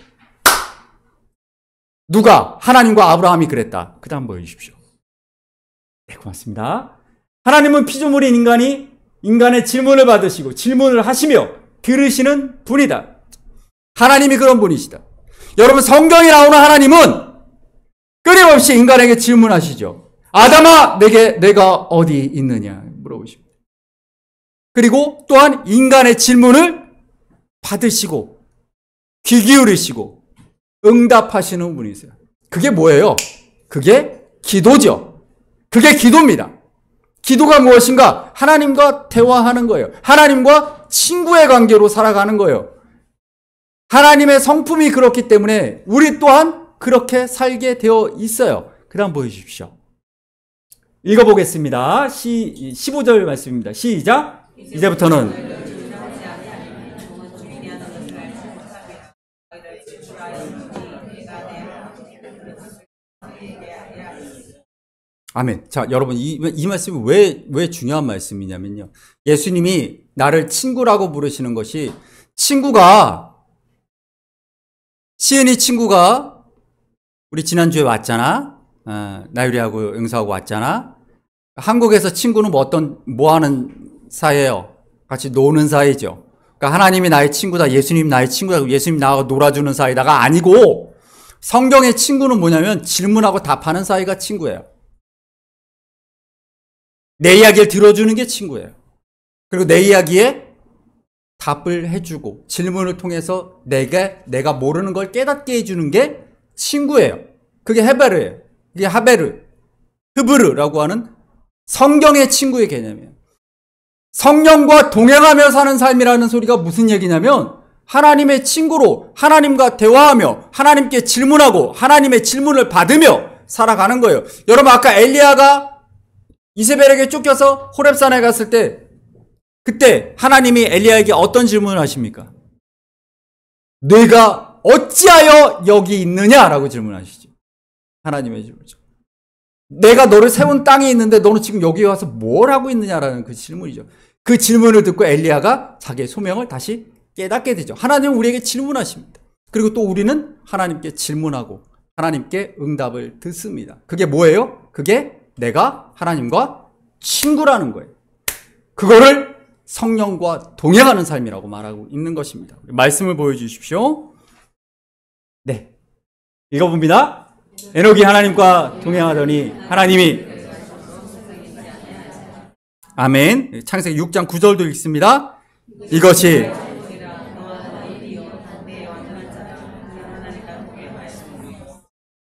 누가? 하나님과 아브라함이 그랬다. 그 다음 보여주십시오. 네, 고맙습니다. 하나님은 피조물인 인간이 인간의 질문을 받으시고 질문을 하시며 들으시는 분이다. 하나님이 그런 분이시다. 여러분, 성경에 나오는 하나님은 끊임없이 인간에게 질문하시죠. 아담아, 내가 어디 있느냐 물어보십니다. 그리고 또한 인간의 질문을 받으시고 귀 기울이시고 응답하시는 분이세요. 그게 뭐예요? 그게 기도죠. 그게 기도입니다. 기도가 무엇인가? 하나님과 대화하는 거예요. 하나님과 친구의 관계로 살아가는 거예요. 하나님의 성품이 그렇기 때문에 우리 또한 그렇게 살게 되어 있어요. 그 다음 보여주십시오. 읽어보겠습니다. 15절 말씀입니다. 시작. 이제부터는 아멘. 자, 여러분, 이 말씀이 왜 중요한 말씀이냐면요. 예수님이 나를 친구라고 부르시는 것이 시은이 친구가 우리 지난주에 왔잖아. 나유리하고 응사하고 왔잖아. 한국에서 친구는 뭐 하는 사이예요? 같이 노는 사이죠. 그러니까 하나님이 나의 친구다. 예수님 나의 친구다. 예수님 나하고 놀아주는 사이다가 아니고 성경의 친구는 뭐냐면 질문하고 답하는 사이가 친구예요. 내 이야기를 들어주는 게 친구예요. 그리고 내 이야기에 답을 해주고 질문을 통해서 내가 모르는 걸 깨닫게 해주는 게 친구예요. 그게 헤베르예요. 그게 흐브르라고 하는 성경의 친구의 개념이에요. 성령과 동행하며 사는 삶이라는 소리가 무슨 얘기냐면 하나님의 친구로 하나님과 대화하며 하나님께 질문하고 하나님의 질문을 받으며 살아가는 거예요. 여러분, 아까 엘리야가 이세벨에게 쫓겨서 호렙산에 갔을 때 그때 하나님이 엘리야에게 어떤 질문을 하십니까? 네가 어찌하여 여기 있느냐라고 질문하시죠. 하나님의 질문이죠. 내가 너를 세운 땅이 있는데 너는 지금 여기 와서 뭘 하고 있느냐라는 그 질문이죠. 그 질문을 듣고 엘리야가 자기의 소명을 다시 깨닫게 되죠. 하나님은 우리에게 질문하십니다. 그리고 또 우리는 하나님께 질문하고 하나님께 응답을 듣습니다. 그게 뭐예요? 그게 내가 하나님과 친구라는 거예요. 그거를 성령과 동행하는 삶이라고 말하고 있는 것입니다. 말씀을 보여주십시오. 네, 읽어봅니다. 에녹이 하나님과 동행하더니 하나님이 아멘. 창세기 6장 9절도 읽습니다. 이것이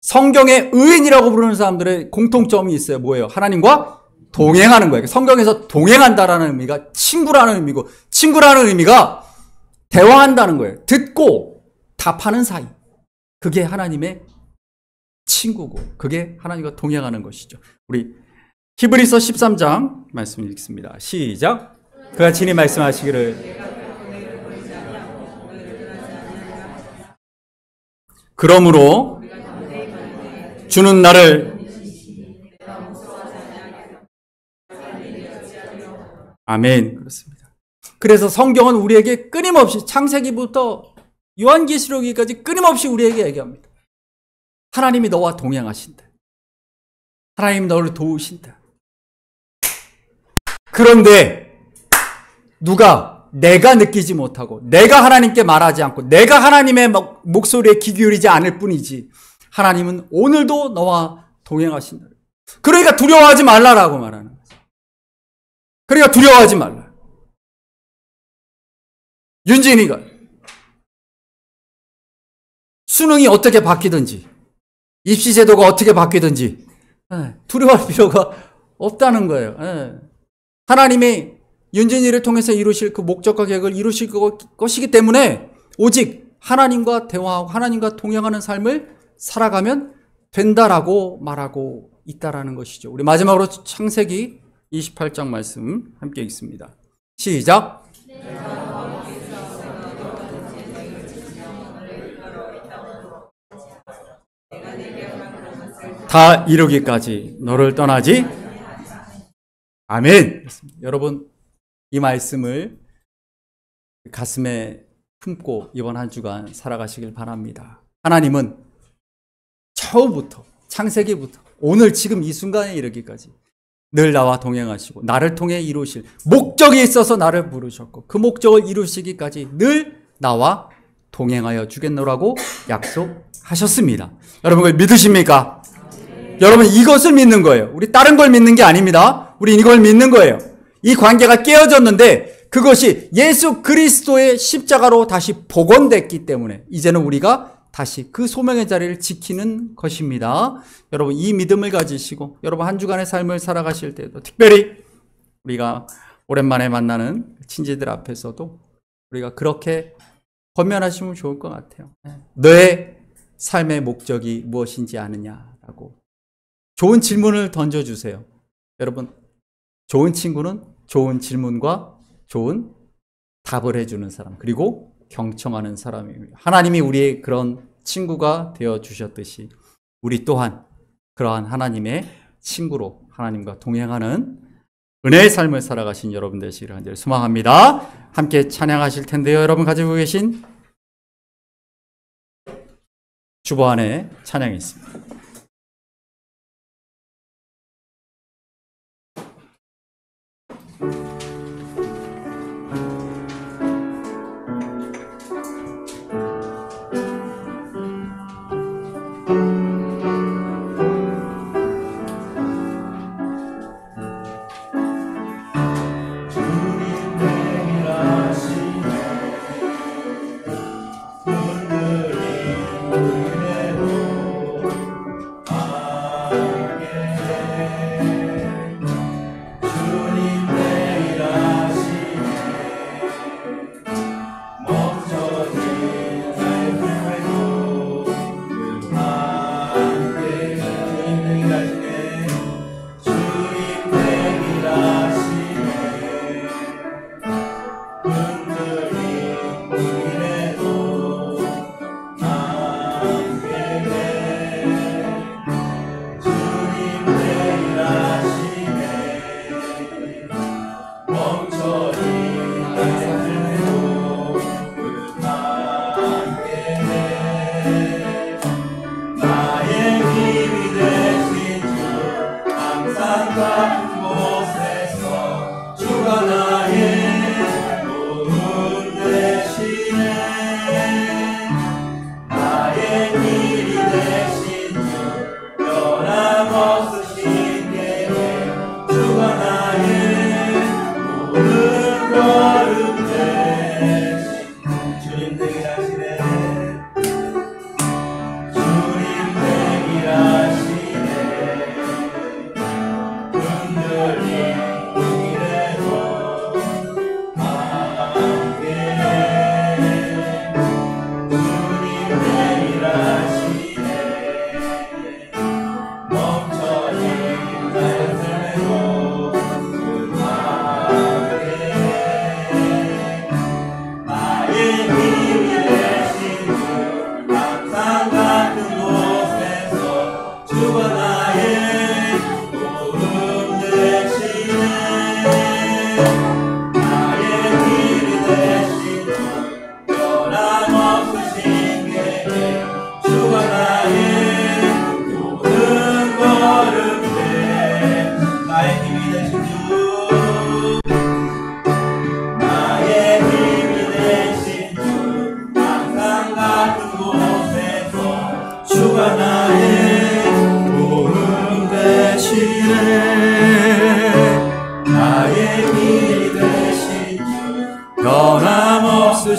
성경의 의인이라고 부르는 사람들의 공통점이 있어요. 뭐예요? 하나님과 동행하는 거예요. 성경에서 동행한다라는 의미가 친구라는 의미고, 친구라는 의미가 대화한다는 거예요. 듣고 답하는 사이. 그게 하나님의 친구고, 그게 하나님과 동행하는 것이죠. 우리 히브리서 13장 말씀 읽습니다. 시작. 그가 친히 말씀하시기를 그러므로 주는 나를 아멘. 그렇습니다. 그래서 성경은 우리에게 끊임없이 창세기부터 요한계시록까지 끊임없이 우리에게 얘기합니다. 하나님이 너와 동행하신다. 하나님이 너를 도우신다. 그런데 누가 내가 느끼지 못하고 내가 하나님께 말하지 않고 내가 하나님의 목소리에 귀 기울이지 않을 뿐이지 하나님은 오늘도 너와 동행하신다. 그러니까 두려워하지 말라라고 말하는 거죠. 그러니까 두려워하지 말라. 윤진이가 수능이 어떻게 바뀌든지 입시제도가 어떻게 바뀌든지 두려워할 필요가 없다는 거예요. 하나님이 윤진이를 통해서 이루실 그 목적과 계획을 이루실 것이기 때문에 오직 하나님과 대화하고 하나님과 동행하는 삶을 살아가면 된다라고 말하고 있다라는 것이죠. 우리 마지막으로 창세기 28장 말씀 함께 읽습니다. 시작. 다 이루기까지 너를 떠나지 아멘. 여러분 이 말씀을 가슴에 품고 이번 한 주간 살아가시길 바랍니다. 하나님은 처음부터 창세기부터 오늘 지금 이 순간에 이르기까지 늘 나와 동행하시고 나를 통해 이루실 목적이 있어서 나를 부르셨고 그 목적을 이루시기까지 늘 나와 동행하여 주겠노라고 약속하셨습니다. 여러분 그걸 믿으십니까? 여러분 이것을 믿는 거예요. 우리 다른 걸 믿는 게 아닙니다. 우리 이걸 믿는 거예요. 이 관계가 깨어졌는데 그것이 예수 그리스도의 십자가로 다시 복원됐기 때문에 이제는 우리가 다시 그 소명의 자리를 지키는 것입니다. 여러분 이 믿음을 가지시고 여러분 한 주간의 삶을 살아가실 때도 특별히 우리가 오랜만에 만나는 친지들 앞에서도 우리가 그렇게 권면하시면 좋을 것 같아요. 너의 삶의 목적이 무엇인지 아느냐라고 좋은 질문을 던져주세요. 여러분 좋은 친구는 좋은 질문과 좋은 답을 해주는 사람 그리고 경청하는 사람입니다. 하나님이 우리의 그런 친구가 되어주셨듯이 우리 또한 그러한 하나님의 친구로 하나님과 동행하는 은혜의 삶을 살아가신 여러분 되시기를 간절히 소망합니다. 함께 찬양하실 텐데요. 여러분 가지고 계신 주보 안에 찬양이 있습니다.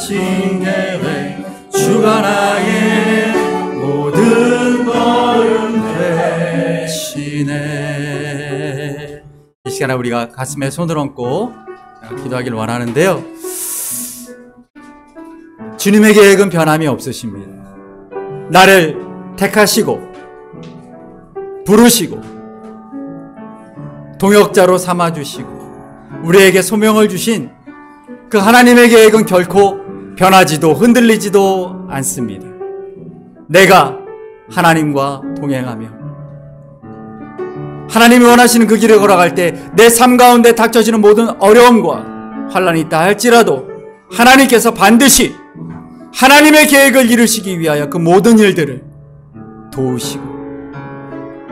택하신 계획 주가 나의 모든 걸음 되시네. 이 시간에 우리가 가슴에 손을 얹고 기도하기를 원하는데요. 주님의 계획은 변함이 없으십니다. 나를 택하시고 부르시고 동역자로 삼아주시고 우리에게 소명을 주신 그 하나님의 계획은 결코 변하지도 흔들리지도 않습니다. 내가 하나님과 동행하며 하나님이 원하시는 그 길을 걸어갈 때 내 삶 가운데 닥쳐지는 모든 어려움과 환난이 있다 할지라도 하나님께서 반드시 하나님의 계획을 이루시기 위하여 그 모든 일들을 도우시고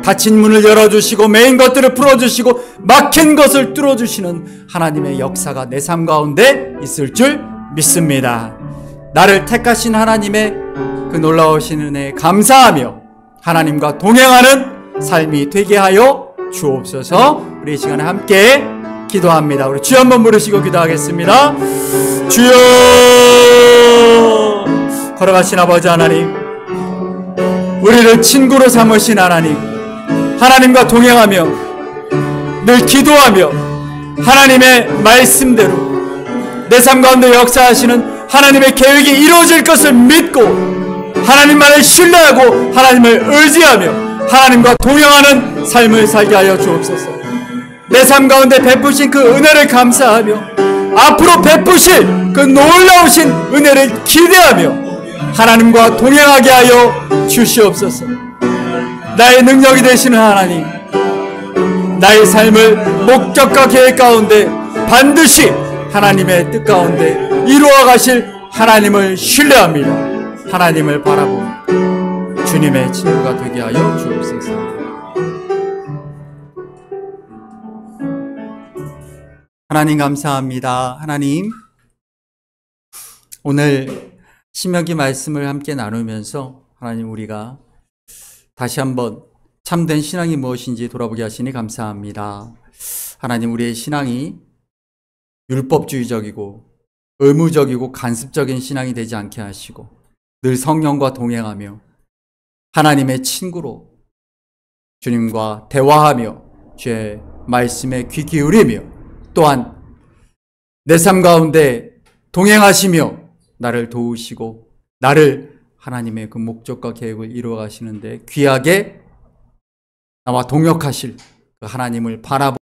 닫힌 문을 열어주시고 메인 것들을 풀어주시고 막힌 것을 뚫어주시는 하나님의 역사가 내 삶 가운데 있을 줄 믿습니다. 나를 택하신 하나님의 그 놀라우신 은혜에 감사하며 하나님과 동행하는 삶이 되게 하여 주옵소서. 우리 이 시간에 함께 기도합니다. 우리 주여 한번 부르시고 기도하겠습니다. 주여, 걸어가신 아버지 하나님, 우리를 친구로 삼으신 하나님, 하나님과 동행하며 늘 기도하며 하나님의 말씀대로 내 삶 가운데 역사하시는 하나님의 계획이 이루어질 것을 믿고 하나님만을 신뢰하고 하나님을 의지하며 하나님과 동행하는 삶을 살게 하여 주옵소서. 내 삶 가운데 베푸신 그 은혜를 감사하며 앞으로 베푸실 그 놀라우신 은혜를 기대하며 하나님과 동행하게 하여 주시옵소서. 나의 능력이 되시는 하나님, 나의 삶을 목적과 계획 가운데 반드시 하나님의 뜻 가운데 이루어 가실 하나님을 신뢰합니다. 하나님을 바라보고 주님의 친구가 되게 하여 주옵소서. 하나님 감사합니다. 하나님, 오늘 신명기 말씀을 함께 나누면서 하나님 우리가 다시 한번 참된 신앙이 무엇인지 돌아보게 하시니 감사합니다. 하나님, 우리의 신앙이 율법주의적이고 의무적이고 간습적인 신앙이 되지 않게 하시고 늘 성령과 동행하며 하나님의 친구로 주님과 대화하며 주의 말씀에 귀 기울이며 또한 내 삶 가운데 동행하시며 나를 도우시고 나를 하나님의 그 목적과 계획을 이루어 가시는데 귀하게 나와 동역하실 그 하나님을 바라보고